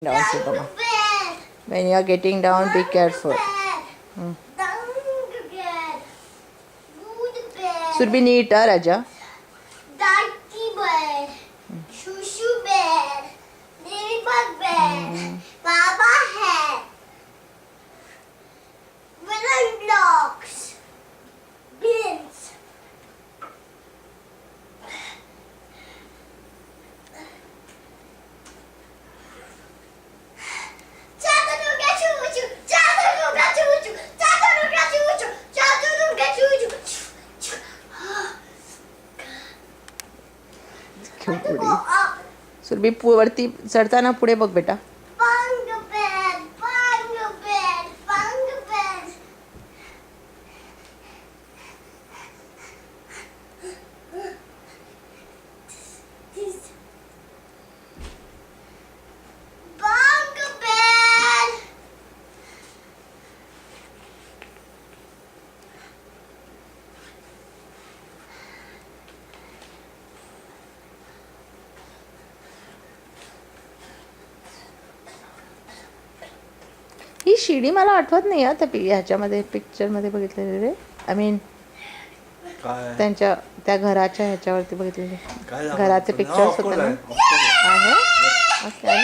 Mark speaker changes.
Speaker 1: Down, Subama. When you are getting down, be careful. Should be neat, Raja.
Speaker 2: Dirty bear, shushu bear, ladybug bear, Baba hat, villain blocks, bins. Chattanooga choo-choo, Chattanooga choo-choo, Chattanooga choo-choo, Chattanooga choo-choo.
Speaker 1: Cute
Speaker 2: Go
Speaker 1: buddy.
Speaker 2: up.
Speaker 1: Surabhi वरती चढताना पुढे बघ बेटा.
Speaker 2: Bang bed, bang bed, bang bed. This. Bang bed.
Speaker 1: ही शिडी मला आठवत नाही हा त्या ह्याच्यामध्ये पिक्चर मध्ये बघितलेले रे. आय मीन
Speaker 3: काय
Speaker 1: त्यांच्या त्या घराच्या ह्याच्यावरती बघितलेले
Speaker 3: काय
Speaker 1: घराचे पिक्चर्स होते ना. आहे ओके.